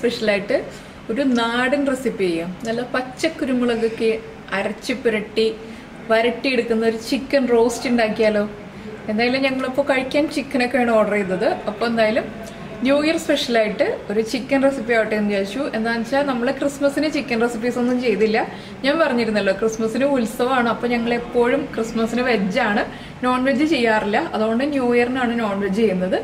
സ്പെഷ്യലായിട്ട് ഒരു നാടൻ റെസിപ്പി ചെയ്യാം. നല്ല പച്ചക്കുരുമുളകൊക്കെ അരച്ച് പുരട്ടി വരട്ടിയെടുക്കുന്ന ഒരു ചിക്കൻ റോസ്റ്റ് ഉണ്ടാക്കിയാലോ? എന്തായാലും ഞങ്ങളിപ്പോൾ കഴിക്കാൻ ചിക്കനൊക്കെയാണ് ഓർഡർ ചെയ്തത്. അപ്പോൾ എന്തായാലും ന്യൂ ഇയർ സ്പെഷ്യലായിട്ട് ഒരു ചിക്കൻ റെസിപ്പി ആവട്ടെ എന്ന് വിചാരിച്ചു. എന്താണെന്ന് വെച്ചാൽ നമ്മൾ ക്രിസ്മസിന് ചിക്കൻ റെസിപ്പീസ് ഒന്നും ചെയ്തില്ല. ഞാൻ പറഞ്ഞിരുന്നല്ലോ ക്രിസ്മസിന് ഉത്സവമാണ്. അപ്പോൾ ഞങ്ങൾ എപ്പോഴും ക്രിസ്മസിന് വെജാണ്, നോൺ വെജ് ചെയ്യാറില്ല. അതുകൊണ്ട് ന്യൂ ഇയറിനാണ് നോൺ വെജ് ചെയ്യുന്നത്.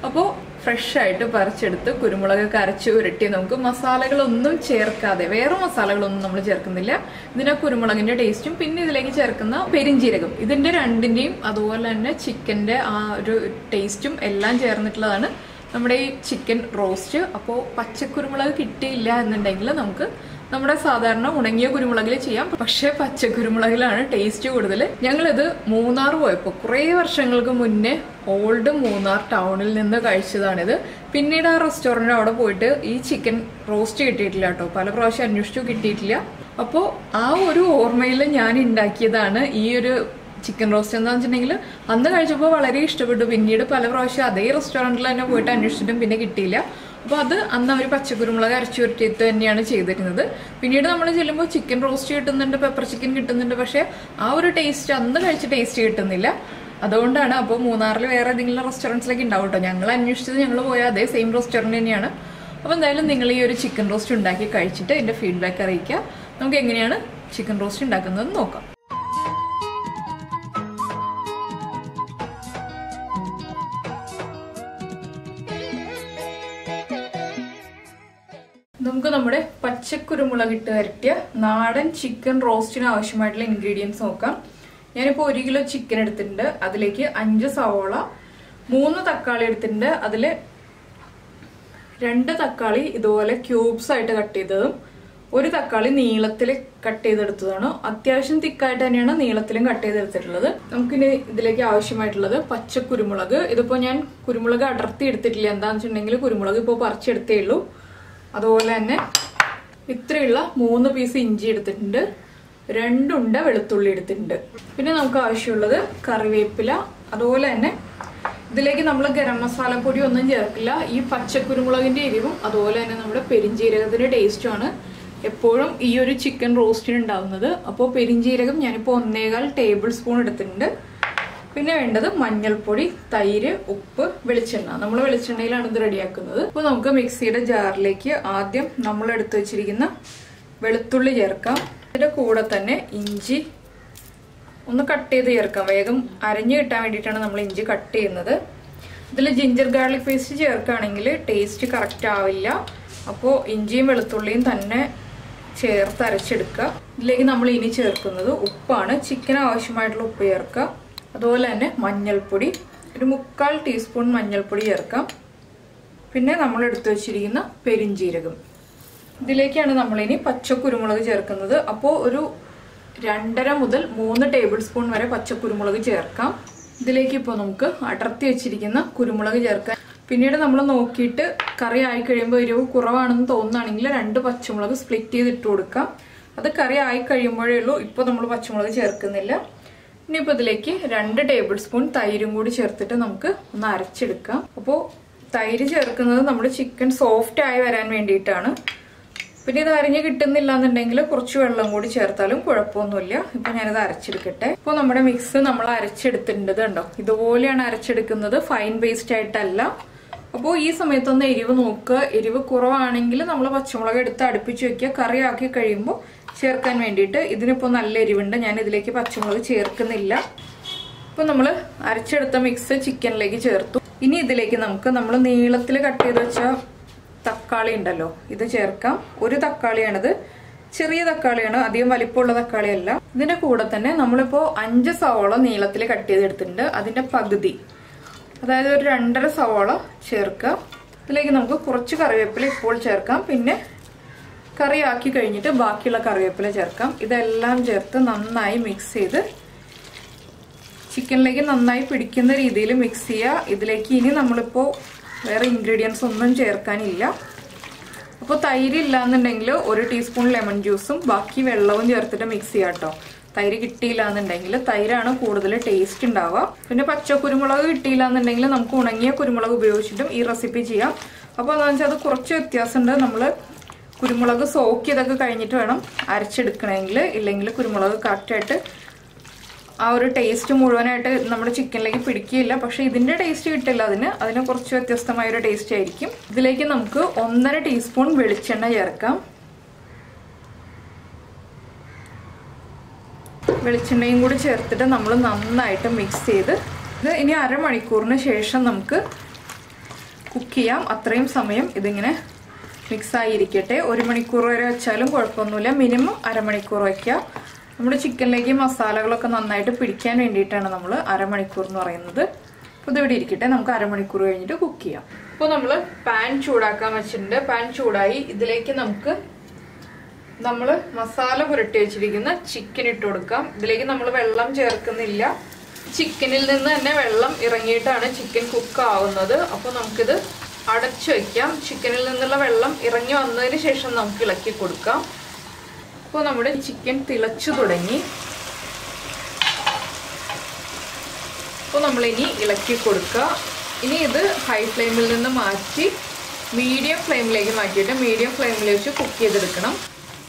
അപ്പോൾ ഫ്രഷ് ആയിട്ട് പറിച്ചെടുത്ത് കുരുമുളകൊക്കെ അരച്ച് ഉരുട്ടി നമുക്ക് മസാലകളൊന്നും ചേർക്കാതെ, വേറെ മസാലകളൊന്നും നമ്മൾ ചേർക്കുന്നില്ല. ഇതിന്റെ കുരുമുളകിന്റെ ടേസ്റ്റും പിന്നെ ഇതിലേക്ക് ചേർക്കുന്ന പെരിഞ്ജീരകം, ഇതിന്റെ രണ്ടിന്റെയും അതുപോലെ തന്നെ ചിക്കന്റെ ആ ഒരു ടേസ്റ്റും എല്ലാം ചേർന്നിട്ടുള്ളതാണ് നമ്മുടെ ഈ ചിക്കൻ റോസ്റ്റ്. അപ്പോൾ പച്ചക്കുരുമുളക് കിട്ടിയില്ല എന്നുണ്ടെങ്കിൽ നമുക്ക് നമ്മുടെ സാധാരണ ഉണങ്ങിയ കുരുമുളകിൽ ചെയ്യാം. പക്ഷെ പച്ചക്കുരുമുളകിലാണ് ടേസ്റ്റ് കൂടുതൽ. ഞങ്ങളിത് മൂന്നാർ പോയപ്പോൾ കുറേ വർഷങ്ങൾക്ക് മുന്നേ ഓൾഡ് മൂന്നാർ ടൗണിൽ നിന്ന് കഴിച്ചതാണിത്. പിന്നീട് ആ റെസ്റ്റോറൻറ്റ് അവിടെ പോയിട്ട് ഈ ചിക്കൻ റോസ്റ്റ് കിട്ടിയിട്ടില്ല കേട്ടോ. പല പ്രാവശ്യം അന്വേഷിച്ചു, കിട്ടിയിട്ടില്ല. അപ്പോൾ ആ ഒരു ഓർമ്മയിൽ ഞാൻ ഉണ്ടാക്കിയതാണ് ഈ ഒരു ചിക്കൻ റോസ്റ്റ്. എന്താണെന്ന് വെച്ചിട്ടുണ്ടെങ്കിൽ അന്ന് കഴിച്ചപ്പോൾ വളരെ ഇഷ്ടപ്പെട്ടു. പിന്നീട് പല പ്രാവശ്യം അതേ റെസ്റ്റോറൻറ്റിൽ തന്നെ പോയിട്ട് അന്വേഷിച്ചിട്ടും പിന്നെ കിട്ടിയില്ല. അപ്പോൾ അത് അന്ന് അവർ പച്ചക്കുരുമുളക് അരച്ചു വരട്ടിയിട്ട് തന്നെയാണ് ചെയ്തിരുന്നത്. പിന്നീട് നമ്മൾ ചെല്ലുമ്പോൾ ചിക്കൻ റോസ്റ്റ് കിട്ടുന്നുണ്ട്, പെപ്പർ ചിക്കൻ കിട്ടുന്നുണ്ട്. പക്ഷേ ആ ഒരു ടേസ്റ്റ് അന്ന് കഴിച്ച ടേസ്റ്റ് കിട്ടുന്നില്ല. അതുകൊണ്ടാണ്. അപ്പോൾ മൂന്നാറിൽ വേറെ ഏതെങ്കിലും റെസ്റ്റോറൻറ്റ്സിലേക്ക് ഉണ്ടാവും കേട്ടോ. ഞങ്ങൾ അന്വേഷിച്ചത്, ഞങ്ങൾ പോയ അതേ സെയിം റെസ്റ്റോറൻറ്റ് തന്നെയാണ്. അപ്പോൾ എന്തായാലും നിങ്ങൾ ഈ ഒരു ചിക്കൻ റോസ്റ്റ് ഉണ്ടാക്കി കഴിച്ചിട്ട് എൻ്റെ ഫീഡ്ബാക്ക് അറിയിക്കുക. നമുക്ക് എങ്ങനെയാണ് ചിക്കൻ റോസ്റ്റ് ഉണ്ടാക്കുന്നത് നോക്കാം. നമുക്ക് നമ്മുടെ പച്ചക്കുരുമുളക് ഇട്ട് വരട്ടിയ നാടൻ ചിക്കൻ റോസ്റ്റിന് ആവശ്യമായിട്ടുള്ള ഇൻഗ്രീഡിയൻസ് നോക്കാം. ഞാനിപ്പോൾ 1 കിലോ ചിക്കൻ എടുത്തിട്ടുണ്ട്. അതിലേക്ക് 5 സവോള, 3 തക്കാളി എടുത്തിട്ടുണ്ട്. അതിൽ 2 തക്കാളി ഇതുപോലെ ക്യൂബ്സ് ആയിട്ട് കട്ട് ചെയ്തതും 1 തക്കാളി നീളത്തിൽ കട്ട് ചെയ്തെടുത്തതാണ്. അത്യാവശ്യം തിക്കായിട്ട് തന്നെയാണ് നീളത്തിലും കട്ട് ചെയ്തെടുത്തിട്ടുള്ളത്. നമുക്കിനി ഇതിലേക്ക് ആവശ്യമായിട്ടുള്ളത് പച്ചക്കുരുമുളക്. ഇതിപ്പോൾ ഞാൻ കുരുമുളക് അടർത്തി എടുത്തിട്ടില്ല. എന്താണെന്ന് വെച്ചിട്ടുണ്ടെങ്കിൽ കുരുമുളക് ഇപ്പോൾ പറിച്ചെടുത്തേ ഉള്ളൂ. അതുപോലെ തന്നെ ഇത്രയുള്ള 3 പീസ് ഇഞ്ചി എടുത്തിട്ടുണ്ട്, 2 ഉണ്ട വെളുത്തുള്ളി എടുത്തിട്ടുണ്ട്. പിന്നെ നമുക്ക് ആവശ്യമുള്ളത് കറിവേപ്പില. അതുപോലെ തന്നെ ഇതിലേക്ക് നമ്മൾ ഗരം മസാല പൊടി ഒന്നും ചേർക്കില്ല. ഈ പച്ചക്കുരുമുളകിന്റെ എരിവും അതുപോലെ തന്നെ നമ്മുടെ പെരിഞ്ജീരകത്തിന്റെ ടേസ്റ്റുമാണ് എപ്പോഴും ഈ ഒരു ചിക്കൻ റോസ്റ്റിന് ഉണ്ടാവുന്നത്. അപ്പോൾ പെരിഞ്ജീരകം ഞാനിപ്പോൾ 1.25 ടേബിൾ സ്പൂൺ എടുത്തിട്ടുണ്ട്. പിന്നെ വേണ്ടത് മഞ്ഞൾപ്പൊടി, തൈര്, ഉപ്പ്, വെളിച്ചെണ്ണ. നമ്മൾ വെളിച്ചെണ്ണയിലാണ് ഇത് റെഡിയാക്കുന്നത്. അപ്പോൾ നമുക്ക് മിക്സിയുടെ ജാറിലേക്ക് ആദ്യം നമ്മൾ എടുത്തു വെച്ചിരിക്കുന്ന വെളുത്തുള്ളി ചേർക്കാം. ഇതിന്റെ കൂടെ തന്നെ ഇഞ്ചി ഒന്ന് കട്ട് ചെയ്ത് ചേർക്കാം. വേഗം അരഞ്ഞു കിട്ടാൻ വേണ്ടിയിട്ടാണ് നമ്മൾ ഇഞ്ചി കട്ട് ചെയ്യുന്നത്. ഇതിൽ ജിഞ്ചർ ഗാർലിക് പേസ്റ്റ് ചേർക്കുകയാണെങ്കിൽ ടേസ്റ്റ് കറക്റ്റ് ആവില്ല. അപ്പോൾ ഇഞ്ചിയും വെളുത്തുള്ളിയും തന്നെ ചേർത്ത് അരച്ചെടുക്കുക. ഇതിലേക്ക് നമ്മൾ ഇനി ചേർക്കുന്നത് ഉപ്പാണ്. ചിക്കന് ആവശ്യമായിട്ടുള്ള ഉപ്പ് ചേർക്കുക. അതുപോലെ തന്നെ മഞ്ഞൾപ്പൊടി, ഒരു 3/4 ടീസ്പൂൺ മഞ്ഞൾപ്പൊടി ചേർക്കാം. പിന്നെ നമ്മൾ എടുത്തു വെച്ചിരിക്കുന്ന പെരിഞ്ജീരകം. ഇതിലേക്കാണ് നമ്മളിനി പച്ചക്കുരുമുളക് ചേർക്കുന്നത്. അപ്പോൾ ഒരു 2.5 മുതൽ 3 ടേബിൾ സ്പൂൺ വരെ പച്ചക്കുരുമുളക് ചേർക്കാം. ഇതിലേക്ക് ഇപ്പോൾ നമുക്ക് അടർത്തി വെച്ചിരിക്കുന്ന കുരുമുളക് ചേർക്കാം. പിന്നീട് നമ്മൾ നോക്കിയിട്ട് കറി ആയി കഴിയുമ്പോൾ എരിവ് കുറവാണെന്ന് തോന്നുകയാണെങ്കിൽ 2 പച്ചമുളക് സ്പ്ലിറ്റ് ചെയ്തിട്ട് കൊടുക്കാം. അത് കറി ആയി കഴിയുമ്പോഴേ ഉള്ളൂ. ഇപ്പോൾ നമ്മൾ പച്ചമുളക് ചേർക്കുന്നില്ല. ഇനിയിപ്പോൾ ഇതിലേക്ക് 2 ടേബിൾ സ്പൂൺ തൈരും കൂടി ചേർത്തിട്ട് നമുക്ക് ഒന്ന് അരച്ചെടുക്കാം. അപ്പോൾ തൈര് ചേർക്കുന്നത് നമ്മുടെ ചിക്കൻ സോഫ്റ്റ് ആയി വരാൻ വേണ്ടിയിട്ടാണ്. പിന്നെ ഇത് അരിഞ്ഞ് കിട്ടുന്നില്ല എന്നുണ്ടെങ്കിൽ കുറച്ച് വെള്ളം കൂടി ചേർത്താലും കുഴപ്പമൊന്നുമില്ല. ഇപ്പൊ ഞാനിത് അരച്ചെടുക്കട്ടെ. ഇപ്പോൾ നമ്മുടെ മിക്സ് നമ്മൾ അരച്ചെടുത്തിട്ടുണ്ട്. കണ്ടോ, ഇതുപോലെയാണ് അരച്ചെടുക്കുന്നത്, ഫൈൻ പേസ്റ്റ് ആയിട്ടല്ല. അപ്പോൾ ഈ സമയത്തൊന്ന് എരിവ് നോക്കുക. എരിവ് കുറവാണെങ്കിൽ നമ്മൾ പച്ചമുളക് എടുത്ത് അടുപ്പിച്ച് വെക്കുക. കറി ആക്കി കഴിയുമ്പോൾ ചേർക്കാൻ വേണ്ടിയിട്ട്. ഇതിനിപ്പോൾ നല്ല എരിവുണ്ട്, ഞാൻ ഇതിലേക്ക് പച്ചമുളക് ചേർക്കുന്നില്ല. ഇപ്പോൾ നമ്മൾ അരച്ചെടുത്ത മിക്സ് ചിക്കനിലേക്ക് ചേർത്തു. ഇനി ഇതിലേക്ക് നമുക്ക് നമ്മൾ നീളത്തിൽ കട്ട് ചെയ്ത് വെച്ച തക്കാളി ഉണ്ടല്ലോ, ഇത് ചേർക്കാം. 1 തക്കാളിയാണിത്, ചെറിയ തക്കാളിയാണ്, അധികം വലിപ്പമുള്ള തക്കാളിയല്ല. ഇതിന്റെ കൂടെ തന്നെ നമ്മളിപ്പോൾ 5 സവോള നീളത്തിൽ കട്ട് ചെയ്തെടുത്തിട്ടുണ്ട്. അതിന്റെ പകുതി, അതായത് ഒരു 2.5 സവോള ചേർക്കാം. ഇതിലേക്ക് നമുക്ക് കുറച്ച് കറിവേപ്പില ഇപ്പോൾ ചേർക്കാം. പിന്നെ കറി ആക്കി കഴിഞ്ഞിട്ട് ബാക്കിയുള്ള കറിവേപ്പില ചേർക്കാം. ഇതെല്ലാം ചേർത്ത് നന്നായി മിക്സ് ചെയ്ത് ചിക്കനിലേക്ക് നന്നായി പിടിക്കുന്ന രീതിയിൽ മിക്സ് ചെയ്യുക. ഇതിലേക്ക് ഇനി നമ്മളിപ്പോൾ വേറെ ഇൻഗ്രീഡിയൻസ് ഒന്നും ചേർക്കാനില്ല. അപ്പോൾ തൈര് ഇല്ലാന്നുണ്ടെങ്കിൽ 1 ടീസ്പൂൺ ലെമൺ ജ്യൂസും ബാക്കി വെള്ളവും ചേർത്തിട്ട് മിക്സ് ചെയ്യാം കേട്ടോ. തൈര് കിട്ടിയില്ല എന്നുണ്ടെങ്കിൽ തൈരാണ് കൂടുതൽ ടേസ്റ്റ് ഉണ്ടാവുക. പിന്നെ പച്ചക്കുരുമുളക് കിട്ടിയില്ല എന്നുണ്ടെങ്കിൽ നമുക്ക് ഉണങ്ങിയ കുരുമുളക് ഉപയോഗിച്ചിട്ടും ഈ റെസിപ്പി ചെയ്യാം. അപ്പോൾ എന്താണെന്ന് വെച്ചാൽ അത് കുറച്ച് വ്യത്യാസമുണ്ട്. നമ്മൾ കുരുമുളക് സോക്ക് ചെയ്തൊക്കെ കഴിഞ്ഞിട്ട് വേണം അരച്ചെടുക്കണമെങ്കിൽ, ഇല്ലെങ്കിൽ കുരുമുളക് കറക്റ്റായിട്ട് ആ ഒരു ടേസ്റ്റ് മുഴുവനായിട്ട് നമ്മുടെ ചിക്കനിലേക്ക് പിടിക്കില്ല. പക്ഷെ ഇതിന്റെ ടേസ്റ്റ് കിട്ടില്ല, അതിന് കുറച്ച് വ്യത്യസ്തമായൊരു ടേസ്റ്റ് ആയിരിക്കും. ഇതിലേക്ക് നമുക്ക് 1.5 ടീസ്പൂൺ വെളിച്ചെണ്ണ ചേർക്കാം. വെളിച്ചെണ്ണയും കൂടി ചേർത്തിട്ട് നമ്മൾ നന്നായിട്ട് മിക്സ് ചെയ്ത് ഇത് ഇനി അരമണിക്കൂറിന് ശേഷം നമുക്ക് കുക്ക് ചെയ്യാം. അത്രയും സമയം ഇതിങ്ങനെ മിക്സ് ആയിരിക്കട്ടെ. 1 മണിക്കൂർ വരെ വെച്ചാലും കുഴപ്പമൊന്നുമില്ല, മിനിമം അരമണിക്കൂർ വയ്ക്കുക. നമ്മുടെ ചിക്കനിലേക്ക് മസാലകളൊക്കെ നന്നായിട്ട് പിടിക്കാൻ വേണ്ടിയിട്ടാണ് നമ്മൾ അരമണിക്കൂർ എന്ന് പറയുന്നത്. അപ്പോൾ ഇതിവിടെ ഇരിക്കട്ടെ, നമുക്ക് അരമണിക്കൂർ കഴിഞ്ഞിട്ട് കുക്ക് ചെയ്യാം. ഇപ്പോൾ നമ്മൾ പാൻ ചൂടാക്കാൻ വെച്ചിട്ടുണ്ട്. പാൻ ചൂടായി. ഇതിലേക്ക് നമ്മൾ മസാല പുരട്ടി വെച്ചിരിക്കുന്ന ചിക്കൻ ഇട്ട് കൊടുക്കാം. ഇതിലേക്ക് നമ്മൾ വെള്ളം ചേർക്കുന്നില്ല. ചിക്കനിൽ നിന്ന് തന്നെ വെള്ളം ഇറങ്ങിയിട്ടാണ് ചിക്കൻ കുക്ക് ആവുന്നത്. അപ്പോൾ നമുക്കിത് അടച്ചു വയ്ക്കാം. ചിക്കനിൽ നിന്നുള്ള വെള്ളം ഇറങ്ങി വന്നതിന് ശേഷം നമുക്ക് ഇളക്കി കൊടുക്കാം. ഇപ്പോൾ നമ്മുടെ ചിക്കൻ തിളച്ചു തുടങ്ങി. അപ്പോൾ നമ്മളിനി ഇളക്കി കൊടുക്കുക. ഇനി ഇത് ഹൈ ഫ്ലെയിമിൽ നിന്ന് മാറ്റി മീഡിയം ഫ്ലെയിമിലേക്ക് മാറ്റിയിട്ട് മീഡിയം ഫ്ലെയിമിൽ വെച്ച് കുക്ക് ചെയ്തെടുക്കണം.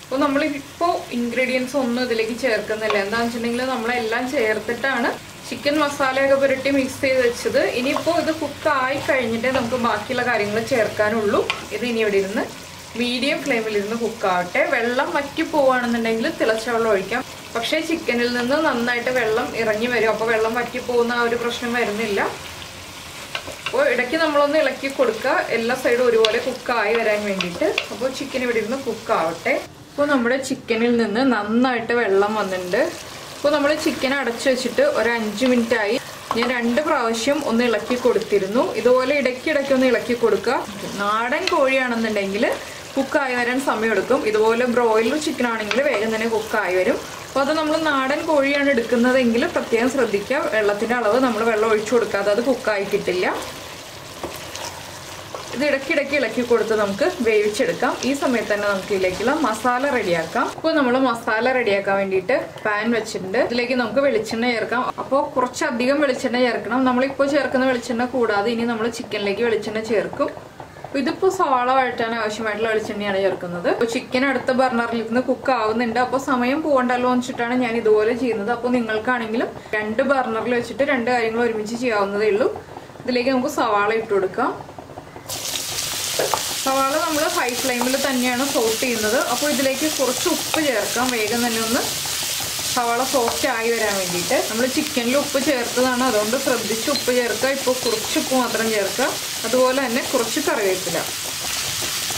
അപ്പോൾ നമ്മളിപ്പോൾ ഇൻഗ്രീഡിയൻസ് ഒന്നും ഇതിലേക്ക് ചേർക്കുന്നില്ല. എന്താണെന്ന് വെച്ചിട്ടുണ്ടെങ്കിൽ നമ്മളെല്ലാം ചേർത്തിട്ടാണ് ചിക്കൻ മസാലയൊക്കെ പുരട്ടി മിക്സ് ചെയ്ത് വെച്ചത്. ഇനിയിപ്പോൾ ഇത് കുക്കായി കഴിഞ്ഞിട്ടേ നമുക്ക് ബാക്കിയുള്ള കാര്യങ്ങൾ ചേർക്കാനുള്ളൂ. ഇത് ഇനി ഇവിടെ ഇരുന്ന് മീഡിയം ഫ്ലെയിമിൽ ഇരുന്ന് കുക്കാവട്ടെ. വെള്ളം വറ്റി പോവുകയാണെന്നുണ്ടെങ്കിൽ തിളച്ച വെള്ളം ഒഴിക്കാം. പക്ഷേ ചിക്കനിൽ നിന്ന് നന്നായിട്ട് വെള്ളം ഇറങ്ങി വരും. അപ്പോൾ വെള്ളം വറ്റി പോകുന്ന ആ ഒരു പ്രശ്നം വരുന്നില്ല. അപ്പോൾ ഇടയ്ക്ക് നമ്മളൊന്ന് ഇളക്കി കൊടുക്കുക, എല്ലാ സൈഡും ഒരുപോലെ കുക്കായി വരാൻ വേണ്ടിയിട്ട്. അപ്പോൾ ചിക്കൻ ഇവിടെ ഇരുന്ന് കുക്കാവട്ടെ. അപ്പോൾ നമ്മുടെ ചിക്കനിൽ നിന്ന് നന്നായിട്ട് വെള്ളം വന്നിട്ടുണ്ട്. അപ്പോൾ നമ്മൾ ചിക്കൻ അടച്ചു വെച്ചിട്ട് ഒരു 5 മിനിറ്റ് ആയി. ഞാൻ 2 പ്രാവശ്യം ഒന്ന് ഇളക്കി കൊടുത്തിരുന്നു. ഇതുപോലെ ഇടയ്ക്കിടയ്ക്ക് ഒന്ന് ഇളക്കി കൊടുക്കുക. നാടൻ കോഴിയാണെന്നുണ്ടെങ്കിൽ കുക്കായി വരാൻ സമയമെടുക്കും. ഇതുപോലെ ബ്രോയിലർ ചിക്കൻ ആണെങ്കിൽ വേഗം തന്നെ കുക്കായി വരും. അപ്പോൾ അത് നമ്മൾ നാടൻ കോഴിയാണ് എടുക്കുന്നതെങ്കിൽ പ്രത്യേകം ശ്രദ്ധിക്കുക. വെള്ളത്തിൻ്റെ അളവ് നമ്മൾ വെള്ളം ഒഴിച്ചു കൊടുക്കാതെ അത് കുക്കായി കിട്ടില്ല. ഇത് ഇടയ്ക്കിടയ്ക്ക് ഇളക്കി കൊടുത്ത് നമുക്ക് വേവിച്ചെടുക്കാം. ഈ സമയത്ത് തന്നെ നമുക്ക് ഇതിലേക്കുള്ള മസാല റെഡിയാക്കാം. ഇപ്പോൾ നമ്മൾ മസാല റെഡിയാക്കാൻ വേണ്ടിയിട്ട് പാൻ വെച്ചിട്ടുണ്ട്. ഇതിലേക്ക് നമുക്ക് വെളിച്ചെണ്ണ ചേർക്കാം. അപ്പോൾ കുറച്ചധികം വെളിച്ചെണ്ണ ചേർക്കണം. നമ്മളിപ്പോൾ ചേർക്കുന്ന വെളിച്ചെണ്ണ കൂടാതെ ഇനി നമ്മൾ ചിക്കനിലേക്ക് വെളിച്ചെണ്ണ ചേർക്കും. ഇതിപ്പോൾ സവാള വഴറ്റാൻ ആവശ്യമായിട്ടുള്ള വെളിച്ചെണ്ണയാണ് ചേർക്കുന്നത്. അപ്പോൾ ചിക്കൻ അടുത്ത ബർണറിൽ നിന്ന് കുക്ക് ആവുന്നുണ്ട്. അപ്പോൾ സമയം പോകണ്ടല്ലോ എന്ന് വെച്ചിട്ടാണ് ഞാൻ ഇതുപോലെ ചെയ്യുന്നത്. അപ്പോൾ നിങ്ങൾക്കാണെങ്കിലും 2 ബർണറിൽ വെച്ചിട്ട് 2 കാര്യങ്ങൾ ഒരുമിച്ച് ചെയ്യാവുന്നതേ ഉള്ളൂ. ഇതിലേക്ക് നമുക്ക് സവാള ഇട്ട് കൊടുക്കാം. സവാള നമ്മൾ ഹൈ ഫ്ലെയിമിൽ തന്നെയാണ് സോട്ട് ചെയ്യുന്നത്. അപ്പോൾ ഇതിലേക്ക് കുറച്ച് ഉപ്പ് ചേർക്കാം. വേഗം തന്നെ ഒന്ന് സവാള സോഫ്റ്റ് ആയി വരാൻ വേണ്ടിയിട്ട്. നമ്മൾ ചിക്കനിൽ ഉപ്പ് ചേർത്തതാണ്, അതുകൊണ്ട് ശ്രദ്ധിച്ച് ഉപ്പ് ചേർക്കുക. ഇപ്പോൾ കുറച്ച് ഉപ്പ് മാത്രം ചേർക്കുക. അതുപോലെ തന്നെ കുറച്ച് കറിവേപ്പില.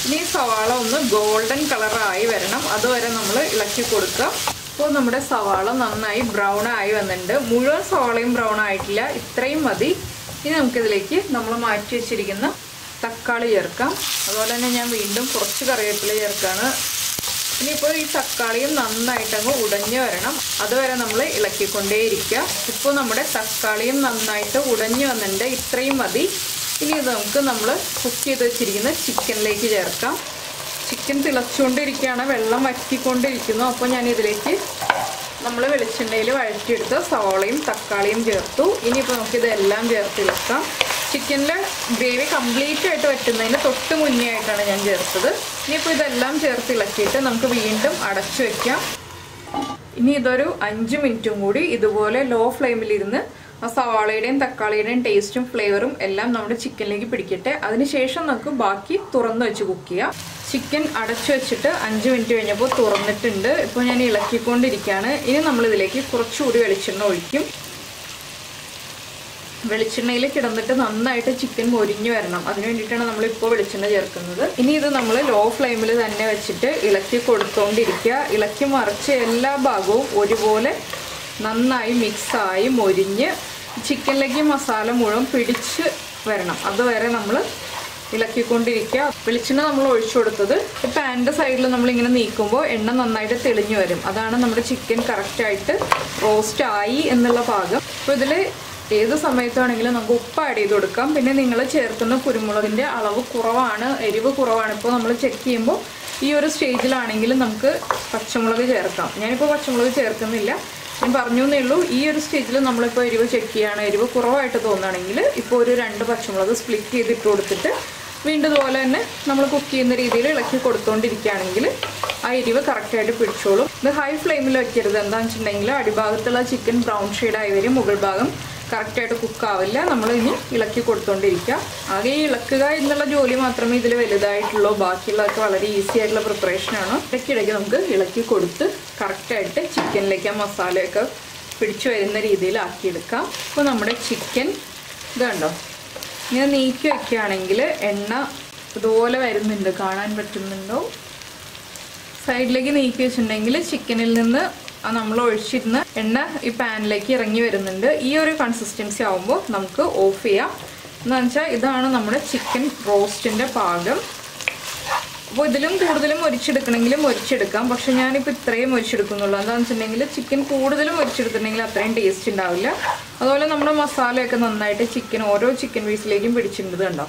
ഇനി സവാള ഒന്ന് ഗോൾഡൻ കളറായി വരണം, അതുവരെ നമ്മൾ ഇളക്കി കൊടുക്കുക. അപ്പോൾ നമ്മുടെ സവാള നന്നായി ബ്രൗൺ ആയി വന്നിട്ടുണ്ട്. മുഴുവൻ സവാളയും ബ്രൗൺ ആയിട്ടില്ല, ഇത്രയും മതി. ഇനി നമുക്കിതിലേക്ക് നമ്മൾ മാറ്റി വെച്ചിരിക്കുന്ന തക്കാളി ചേർക്കാം. അതുപോലെ തന്നെ ഞാൻ വീണ്ടും കുറച്ച് കറിവേപ്പില ചേർക്കുകയാണ്. ഇനിയിപ്പോൾ ഈ തക്കാളിയും നന്നായിട്ടങ്ങ് ഉടഞ്ഞു വരണം, അതുവരെ നമ്മൾ ഇളക്കിക്കൊണ്ടേയിരിക്കുക. ഇപ്പോൾ നമ്മുടെ തക്കാളിയും നന്നായിട്ട് ഉടഞ്ഞു വന്നിട്ടുണ്ട്, ഇത്രയും മതി. ഇനി ഇത് നമുക്ക് നമ്മൾ കുക്ക് ചെയ്ത് വെച്ചിരിക്കുന്ന ചിക്കനിലേക്ക് ചേർക്കാം. ചിക്കൻ തിളച്ചുകൊണ്ടിരിക്കുകയാണ്, വെള്ളം വറ്റിക്കൊണ്ടിരിക്കുന്നു. അപ്പോൾ ഞാൻ ഇതിലേക്ക് നമ്മൾ വെളിച്ചെണ്ണയിൽ വഴറ്റിയെടുത്ത് സവാളയും തക്കാളിയും ചേർത്തു. ഇനിയിപ്പോൾ നമുക്കിതെല്ലാം ചേർത്തിളക്കാം. ചിക്കനിലെ ഗ്രേവി കംപ്ലീറ്റ് ആയിട്ട് വറ്റുന്നതിന് തൊട്ട് മുന്നേ ആയിട്ടാണ് ഞാൻ ചേർത്തത്. ഇനിയിപ്പോൾ ഇതെല്ലാം ചേർത്തിളക്കിയിട്ട് നമുക്ക് വീണ്ടും അടച്ചു വയ്ക്കാം. ഇനി ഇതൊരു 5 മിനിറ്റും കൂടി ഇതുപോലെ ലോ ഫ്ലെയിമിലിരുന്ന് ആ സവാളയുടെയും തക്കാളിയുടെയും ടേസ്റ്റും ഫ്ലേവറും എല്ലാം നമ്മുടെ ചിക്കനിലേക്ക് പിടിക്കട്ടെ. അതിനുശേഷം നമുക്ക് ബാക്കി തുറന്ന് വെച്ച് കുക്ക് ചെയ്യാം. ചിക്കൻ അടച്ചു വെച്ചിട്ട് 5 മിനിറ്റ് കഴിഞ്ഞപ്പോൾ തുറന്നിട്ടുണ്ട്. ഇപ്പോൾ ഞാൻ ഇളക്കിക്കൊണ്ടിരിക്കുകയാണ്. ഇനി നമ്മളിതിലേക്ക് കുറച്ചുകൂടി വെളിച്ചെണ്ണ ഒഴിക്കും. വെളിച്ചെണ്ണയിൽ കിടന്നിട്ട് നന്നായിട്ട് ചിക്കൻ മൊരിഞ്ഞു വരണം, അതിന് വേണ്ടിയിട്ടാണ് നമ്മളിപ്പോൾ വെളിച്ചെണ്ണ ചേർക്കുന്നത്. ഇനി ഇത് നമ്മൾ ലോ ഫ്ലെയിമിൽ തന്നെ വെച്ചിട്ട് ഇളക്കി കൊടുത്തുകൊണ്ടിരിക്കുക. ഇളക്കി മറിച്ച് എല്ലാ ഭാഗവും ഒരുപോലെ നന്നായി മിക്സായി മൊരിഞ്ഞ് ചിക്കനിലേക്ക് മസാല മുഴുവൻ പിടിച്ച് വരണം, അതുവരെ നമ്മൾ ഇളക്കിക്കൊണ്ടിരിക്കുക. വെളിച്ചെണ്ണ നമ്മൾ ഒഴിച്ചു കൊടുത്തത് പാനിൻ്റെ സൈഡിൽ നമ്മളിങ്ങനെ നീക്കുമ്പോൾ എണ്ണ നന്നായിട്ട് തെളിഞ്ഞു വരും. അതാണ് നമ്മുടെ ചിക്കൻ കറക്റ്റായിട്ട് റോസ്റ്റ് ആയി എന്നുള്ള ഭാഗം. അപ്പോൾ ഇതിൽ ഏത് സമയത്താണെങ്കിലും നമുക്ക് ഉപ്പ് ആഡ് ചെയ്ത് കൊടുക്കാം. പിന്നെ നിങ്ങൾ ചേർക്കുന്ന കുരുമുളകിൻ്റെ അളവ് കുറവാണ്, എരിവ് കുറവാണ്, ഇപ്പോൾ നമ്മൾ ചെക്ക് ചെയ്യുമ്പോൾ ഈ ഒരു സ്റ്റേജിലാണെങ്കിലും നമുക്ക് പച്ചമുളക് ചേർക്കാം. ഞാനിപ്പോൾ പച്ചമുളക് ചേർക്കുന്നില്ല, ഞാൻ പറഞ്ഞു എന്നേ ഉള്ളൂ. ഈ ഒരു സ്റ്റേജിൽ നമ്മളിപ്പോൾ എരിവ് ചെക്ക് ചെയ്യുകയാണ്, എരിവ് കുറവായിട്ട് തോന്നുകയാണെങ്കിൽ ഇപ്പോൾ ഒരു 2 പച്ചമുളക് സ്പ്ലിറ്റ് ചെയ്തിട്ട് കൊടുത്തിട്ട് വീണ്ടും ഇതുപോലെ തന്നെ നമ്മൾ കുക്ക് ചെയ്യുന്ന രീതിയിൽ ഇളക്കി കൊടുത്തുകൊണ്ടിരിക്കുകയാണെങ്കിൽ ആ എരിവ് കറക്റ്റായിട്ട് പിടിച്ചോളും. ഇത് ഹൈ ഫ്ലെയിമിൽ വെക്കരുത്. എന്താണെന്ന് വെച്ചിട്ടുണ്ടെങ്കിൽ അടിഭാഗത്തുള്ള ചിക്കൻ ബ്രൗൺ ഷെയ്ഡായി വരും, മുകൾ ഭാഗം കറക്റ്റായിട്ട് കുക്കാവില്ല. നമ്മൾ ഇനി ഇളക്കി കൊടുത്തുകൊണ്ടിരിക്കുക. ആകെ ഈ ഇളക്കുക എന്നുള്ള ജോലി മാത്രമേ ഇതിൽ വലുതായിട്ടുള്ളൂ. ബാക്കിയുള്ളതൊക്കെ വളരെ ഈസി ആയിട്ടുള്ള പ്രിപ്പറേഷനാണ്. ഇടയ്ക്കിടയ്ക്ക് നമുക്ക് ഇളക്കി കൊടുത്ത് കറക്റ്റായിട്ട് ചിക്കനിലേക്ക് ആ മസാലയൊക്കെ പിടിച്ചു വരുന്ന രീതിയിൽ ആക്കിയെടുക്കാം. അപ്പോൾ നമ്മുടെ ചിക്കൻ ഇത് കണ്ടോ, ഇങ്ങനെ നീക്കി വയ്ക്കുകയാണെങ്കിൽ എണ്ണ ഇതുപോലെ വരുന്നുണ്ട്, കാണാൻ പറ്റുന്നുണ്ടോ? സൈഡിലേക്ക് നീക്കി വെച്ചിട്ടുണ്ടെങ്കിൽ ചിക്കനിൽ നിന്ന് നമ്മൾ ഒഴിച്ചിരുന്ന എണ്ണ ഈ പാനിലേക്ക് ഇറങ്ങി വരുന്നുണ്ട്. ഈ ഒരു കൺസിസ്റ്റൻസി ആകുമ്പോൾ നമുക്ക് ഓഫ് ചെയ്യാം. എന്താണെന്ന് വെച്ചാൽ ഇതാണ് നമ്മുടെ ചിക്കൻ റോസ്റ്റിൻ്റെ പാകം. അപ്പോൾ ഇതിലും കൂടുതലും മൊരിച്ചെടുക്കണമെങ്കിലും മൊരിച്ചെടുക്കാം. പക്ഷെ ഞാനിപ്പോൾ ഇത്രയും മൊരിച്ചെടുക്കുന്നുള്ളൂ. എന്താണെന്ന് വെച്ചിട്ടുണ്ടെങ്കിൽ ചിക്കൻ കൂടുതലും മൊരിച്ചെടുത്തിട്ടുണ്ടെങ്കിൽ അത്രയും ടേസ്റ്റ് ഉണ്ടാവില്ല. അതുപോലെ നമ്മുടെ മസാലയൊക്കെ നന്നായിട്ട് ചിക്കൻ ഓരോ ചിക്കൻ പീസിലേക്കും പിടിച്ചിട്ടുണ്ട്. കണ്ടോ,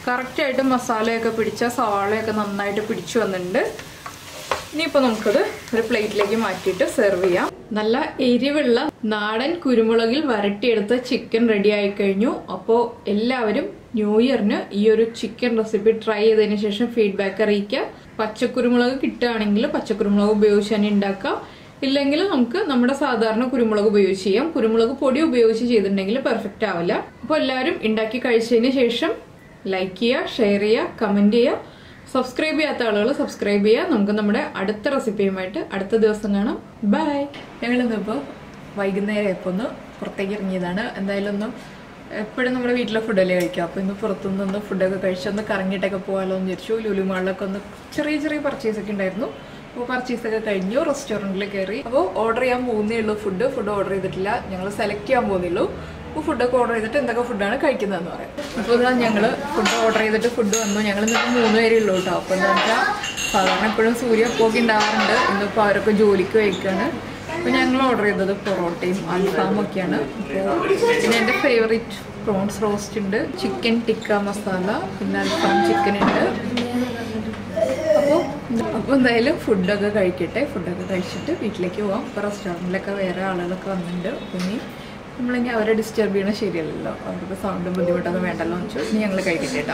കറക്റ്റായിട്ട് മസാലയൊക്കെ പിടിച്ച സവാളയൊക്കെ നന്നായിട്ട് പിടിച്ചു വന്നിട്ടുണ്ട്. ഇനിയിപ്പോൾ നമുക്കത് ഒരു പ്ലേറ്റിലേക്ക് മാറ്റിയിട്ട് സെർവ് ചെയ്യാം. നല്ല എരിവുള്ള നാടൻ കുരുമുളകിൽ വരട്ടിയെടുത്ത ചിക്കൻ റെഡി ആയി കഴിഞ്ഞു. അപ്പോൾ എല്ലാവരും ന്യൂ ഇയറിന് ഈ ഒരു ചിക്കൻ റെസിപ്പി ട്രൈ ചെയ്തതിന് ശേഷം ഫീഡ്ബാക്ക് അറിയിക്കുക. പച്ചക്കുരുമുളക് കിട്ടുകയാണെങ്കിൽ പച്ചക്കുരുമുളക് ഉപയോഗിച്ച് തന്നെ ഉണ്ടാക്കാം. ഇല്ലെങ്കിൽ നമുക്ക് നമ്മുടെ സാധാരണ കുരുമുളക് ഉപയോഗിച്ച് ചെയ്യാം. കുരുമുളക് പൊടി ഉപയോഗിച്ച് ചെയ്തിട്ടുണ്ടെങ്കിൽ പെർഫെക്റ്റ് ആവില്ല. അപ്പോൾ എല്ലാവരും ഉണ്ടാക്കി കഴിച്ചതിന് ശേഷം ലൈക്ക് ചെയ്യുക, ഷെയർ ചെയ്യുക, കമൻറ്റ് ചെയ്യുക. സബ്സ്ക്രൈബ് ചെയ്യാത്ത ആളുകൾ സബ്സ്ക്രൈബ് ചെയ്യുക. നമുക്ക് നമ്മുടെ അടുത്ത റെസിപ്പിയുമായിട്ട് അടുത്ത ദിവസം കാണാം. ബൈ. ഞങ്ങളിന്നിപ്പോൾ വൈകുന്നേരം ഇപ്പോൾ ഒന്ന് പുറത്തേക്ക് ഇറങ്ങിയതാണ്. എന്തായാലും എപ്പോഴും നമ്മുടെ വീട്ടിലെ ഫുഡല്ലേ കഴിക്കുക. അപ്പോൾ ഇന്ന് പുറത്തുനിന്ന് ഫുഡൊക്കെ കഴിച്ചൊന്ന് കറങ്ങിയിട്ടൊക്കെ പോകാമല്ലോ എന്ന് വിചാരിച്ചു. ലുലു മാളിലൊക്കെ ഒന്ന് ചെറിയ പർച്ചേസൊക്കെ ഉണ്ടായിരുന്നു. അപ്പോൾ പർച്ചേസൊക്കെ കഴിഞ്ഞു. റെസ്റ്റോറൻറ്റിൽ കയറി. അപ്പോൾ ഓർഡർ ചെയ്യാൻ പോകുന്നേ ഉള്ളൂ. ഫുഡ് ഓർഡർ ചെയ്തിട്ടില്ല. ഞങ്ങൾ സെലക്ട് ചെയ്യാൻ പോകുന്നേ ഉള്ളൂ. അപ്പോൾ ഫുഡൊക്കെ ഓർഡർ ചെയ്തിട്ട് എന്തൊക്കെ ഫുഡാണ് കഴിക്കുന്നതെന്ന് പറയാം. അപ്പോൾ ഇതാ ഞങ്ങൾ ഫുഡ് ഓർഡർ ചെയ്തിട്ട് ഫുഡ് വന്നു. ഞങ്ങൾ ഇന്നിപ്പോൾ 3 പേരേ ഉള്ളൂ കേട്ടോ. അപ്പോൾ എന്താ വെച്ചാൽ സാധാരണ എപ്പോഴും സൂര്യപ്പൊക്കെ ഉണ്ടാകാറുണ്ട്. ഇന്നിപ്പോൾ അവരൊക്കെ ജോലിക്ക് വയ്ക്കുകയാണ്. അപ്പോൾ ഞങ്ങൾ ഓർഡർ ചെയ്തത് പൊറോട്ടയും അൽഫാമൊക്കെയാണ്. അപ്പോൾ പിന്നെ എൻ്റെ ഫേവറേറ്റ് പ്രോൺസ് റോസ്റ്റ് ഉണ്ട്, ചിക്കൻ ടിക്ക മസാല, പിന്നെ അൽഫാം ചിക്കൻ ഉണ്ട്. അപ്പോൾ എന്തായാലും ഫുഡൊക്കെ കഴിക്കട്ടെ. ഫുഡൊക്കെ കഴിച്ചിട്ട് വീട്ടിലേക്ക് പോകാം. ഇപ്പോൾ റെസ്റ്റോറൻറ്റിലൊക്കെ വേറെ ആളുകളൊക്കെ വന്നിട്ടുണ്ട്. അപ്പോൾ ഇനി നമ്മളിനി അവരെ ഡിസ്റ്റർബ് ചെയ്യണത് ശരിയല്ലല്ലോ. അവർക്ക് സൗണ്ടും ബുദ്ധിമുട്ടൊന്നും വേണ്ടല്ലോ എന്ന് വെച്ചാൽ ഇനി ഞങ്ങൾ കഴിക്കട്ടെ കേട്ടോ.